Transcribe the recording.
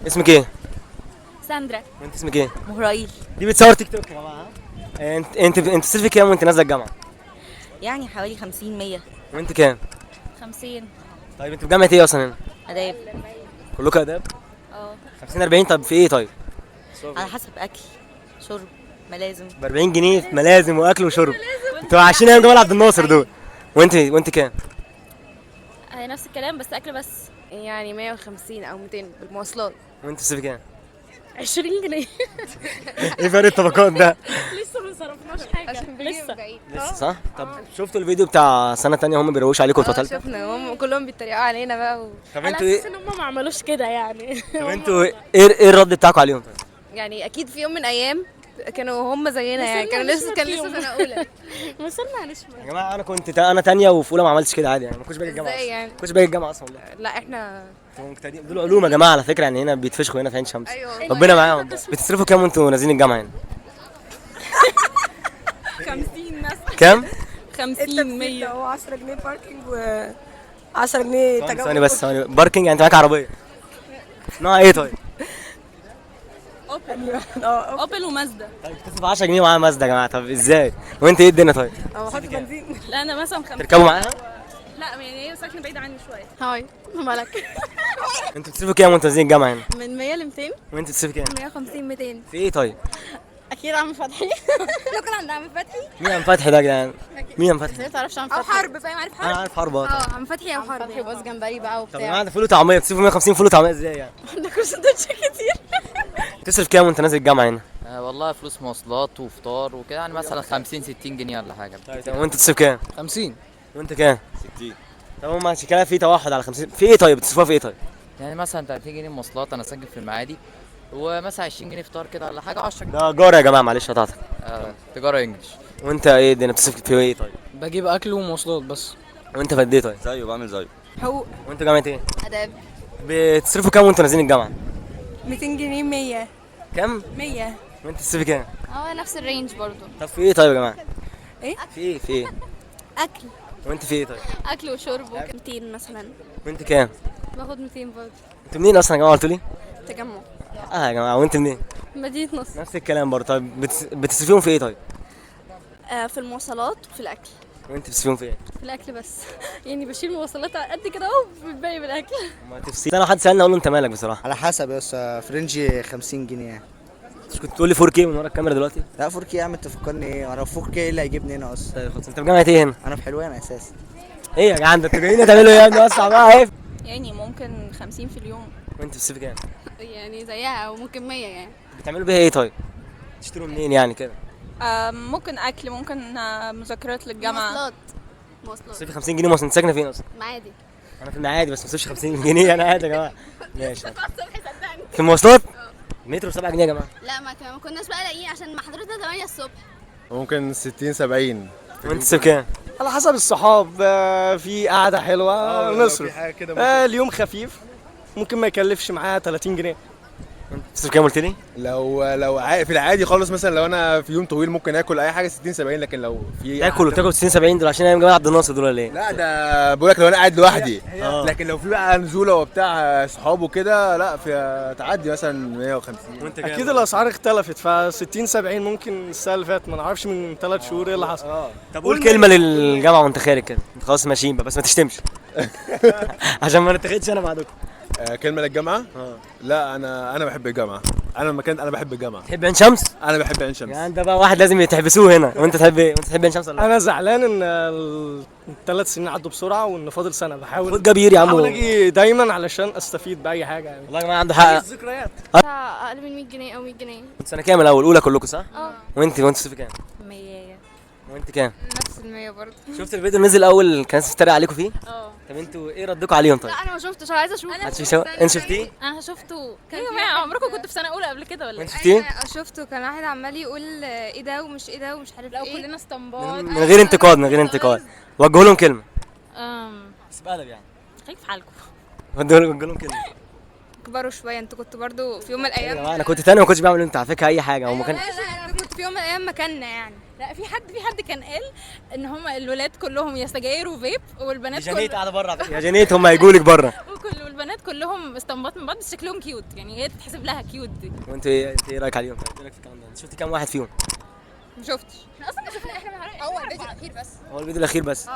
اسمك ايه؟ ساندرا. وانت اسمك ايه؟ مهرائيل. دي بتصور تيك توك يا جماعه. انت صرفي كام وانت نازله الجامعه؟ يعني حوالي 50 100. وانت كام؟ 50. طيب انت في جامعه ايه اصلا هنا؟ آداب. كلكم اداب؟ اه 50 40. طب في ايه طيب؟ على حسب أكل شرب ملازم. ب 40 جنيه في ملازم واكل وشرب. انتوا عايشين ايام جمال عبد الناصر دول. وانت كام؟ نفس الكلام بس أكل بس. يعني 150 او 200 بالمواصلات. وانت صرفي كام؟ 20 جنيه. ايه فرق الطبقات ده؟ لسه ما صرفناش حاجة. عشان لسه. بعيد. لسه صح؟ طب شفتوا الفيديو بتاع سنه تانية هم بيروشوا عليكم وانتوا تالتة؟ شفنا هم كلهم بيتريقوا علينا بقى طب على انتوا أساس ايه؟ إن هم ما عملوش كده يعني. طب انتوا ايه الرد بتاعكم عليهم طيب؟ يعني اكيد في يوم من الايام كانوا هم زينا يعني كانوا لسه سنه اولى. وصلنا هنشمل. يا جماعه انا كنت انا تانية وفي اولى ما عملتش كده عادي يعني ما كنتش باجي الجامعه ازاي اصلا. يعني؟ ما كنتش باجي الجامعه اصلا والله. لا احنا انتوا مجتهدين دول علوم يا جماعه على فكره يعني هنا بيتفشخوا هنا في عين شمس. ايوه ربنا معاهم والله. بتصرفوا كام وانتوا نازلين الجامعه هنا؟ 50 مثلا. كام؟ 50 100. هو 10 جنيه باركينج و 10 جنيه تجول. ثواني بس ثواني باركينج يعني انت معاك عربيه نوعها ايه طيب؟ اوبل ومازدا. طيب بتصرف 10 جنيه ومعاها مازدا يا جماعه طب ازاي؟ وانت ايه الدنيا طيب؟ او حط بنزين. لا أنا مثلا 50. تركبوا معاها؟ لا يعني هي ساكنة بعيدة عني شوية. هاي مالك. انتوا بتصرفوا كام وانتوا نازلين الجامعه هنا؟ من 100 ل 200 وانت بتصرفي كام؟ 150 200 في ايه طيب؟ اكيد عم فتحي. لو كان عند عم فتحي مين عم فتحي ده يا جدعان؟ مين عم فتحي؟ ما تعرفش عم او فتحي حرب فاهم عارف انا حرب. عارف حرب طبعا. عم فتحي او حرب فتحي باص جمبري بقى طب يا وبتاع. جماعه ده فول وطعميه بتصرفوا 150 فول وطعميه ازاي يعني؟ عندك سندوتشات كتير. تصرف كام وانت نازل الجامعه هنا؟ والله فلوس مواصلات وفطار وكده يعني مثلا 50 60 جنيه ولا حاجه. طيب وانت تصرف كام؟ 50 وانت كام؟ 60. طب هم شكلها في توحد على 50 في ايه طيب بتصرفوها في ايه طيب؟ يعني مثلا 30 جنيه مواصلات، انا ساكن في المعادي، ومثلا 20 جنيه فطار كده ولا حاجه 10 جنيه. ده جار يا جماعه معلش قطعتك. تجاره انجلش. وانت ايه الدنيا بتصرف في ايه طيب؟ بجيب اكل ومواصلات بس. وانت في قد ايه طيب؟ زيه بعمل زيه. حقوق وانت جامعه ايه؟ اداب. بتصرفوا كام وانتوا نازلين الجامعه؟ 200 جنيه 100 كام؟ 100. وانت بتصرفي كام؟ نفس الرينج برضو. طب في ايه طيب يا جماعه؟ ايه؟ في ايه؟ اكل وانت في ايه طيب؟ اكل وشرب 200 مثلا. وانت كام؟ باخد 200 برضو. انتوا منين اصلا يا جماعه قلتوا لي؟ تجمع يا جماعه وانت منين؟ مدينة نصر. نفس الكلام برضه. طيب بتصرفيهم في ايه طيب؟ في المواصلات وفي الاكل. وانت بتصرفيهم في ايه؟ في الاكل بس. يعني بشيل مواصلات على قد كده اهو بالباقي بالاكل. ما تفسير انا حد سالني اقول له انت مالك بصراحه. على حسب بس في رينج 50 جنيه. مش كنت تقول لي 4K من ورا الكاميرا دلوقتي؟ لا 4K يا عم انت فكرني ايه؟ انا 4K ايه اللي هيجيبني هنا اصلا؟ طيب خلاص انت في جامعه ايه هنا؟ انا في حلوان اساسا. ايه يا جدعان ده انتوا جايين تعملوا ايه يا ابني وسع بقى ايه؟ يعني ممكن 50 في اليوم. وانت بتصرفي كام؟ يعني زيها او ممكن 100 يعني. بتعملوا بيها ايه طيب؟ تشتروا منين يعني كده؟ ممكن اكل ممكن مذاكرات للجامعه. مواصلات بتصرفي 50 جنيه انت ساكنه فين اصلا؟ معادي. انا في المعادي بس ما بصرفش 50 جنيه انا عادي يا جماعه. ماشي. في المواصلات؟ مترو 7 جنيه يا جماعه. لا ما كناش بقى لاقيين عشان محضرتنا 8 الصبح. ممكن 60 70. وانت بتصرف كام؟ على حسب الصحاب، في قعده حلوه نصرف. اليوم خفيف ممكن ما يكلفش معاها 30 جنيه. وانت بتصرف كام قلت لي؟ لو في العادي خالص مثلا لو انا في يوم طويل ممكن اكل اي حاجه 60 70، لكن لو في تاكل 60 70 دول عشان ايام جمال عبد الناصر دول ولا ايه؟ لا ده بقول لك لو انا قاعد لوحدي. آه. لكن لو في بقى نزوله وبتاع صحابه كده لا في تعدي مثلا 150. وانت كام؟ اكيد الاسعار اختلفت، ف 60 70 ممكن السنه اللي فاتت ما نعرفش من 3 شهور ايه اللي حصل. طب قول كلمه للجامعه وانت خارج كده انت خلاص ماشيين بقى بس ما تشتمش. عشان ما نتاخدش انا بعدكم. كلمه للجامعه. لا انا بحب الجامعه. انا المكان انا بحب الجامعه. تحب عين شمس؟ انا بحب عين شمس. يعني ده بقى واحد لازم تحبسوه هنا وانت تحب ايه؟ وانت تحب عين شمس ولا لا؟ انا زعلان ان الثلاث سنين عدوا بسرعه وان فاضل سنه. خد بحاول جبير يا عم. بحاول اجي دايما علشان استفيد باي حاجه يعني. والله يا جماعه عنده حق. الذكريات. اقل من 100 جنيه او 100 جنيه. انت سنه كام الاول؟ اولى كلكم صح؟ اه وانت صفر كام؟ 100. وانت كام؟ نفس ال100 برضه. شفت الفيديو اللي نزل اول كان الناس بتتريق عليكم فيه؟ اه طب انتوا ايه ردكم عليهم طيب؟ لا انا ما شفتش، انا عايزه اشوف. انت شفتيه؟ انا شفته. ايه يا جماعه عمركم كنت في سنه اولى قبل كده ولا وانت ايه؟ شفتيه؟ شفته كان واحد عمال يقول ايه ده ومش ايه ده ومش عارف لو ايه. كلنا استنباط. من غير انتقاد من غير انتقاد. وجهوا لهم كلمه. بس بأدب يعني. خليك في حالكم. وجهوا لهم كلمه. كبروا شويه، انتوا كنتوا برضو في يوم من يا الايام. جماعه انا كنت تاني ما كنتش بعمل انت على فكره اي حاجه هو ما كان. انا كنت في يوم من الايام مكاننا يعني. لا في حد كان قال ان هم الولاد كلهم يا سجاير وفيب والبنات جانيت قاعده بره يا جانيت هم هيجوا لك بره. والبنات البنات كلهم استنباط من بعض بس شكلهم كيوت، يعني هي تتحسب لها كيوت دي. وانت ايه رايك عليهم؟ طيب ايه رايك في الكلام ده؟ انت شفتي كام واحد فيهم؟ ما شفتش. احنا اصلا شفنا احنا هو الفيديو الاخير بس. هو الفيديو الاخير بس.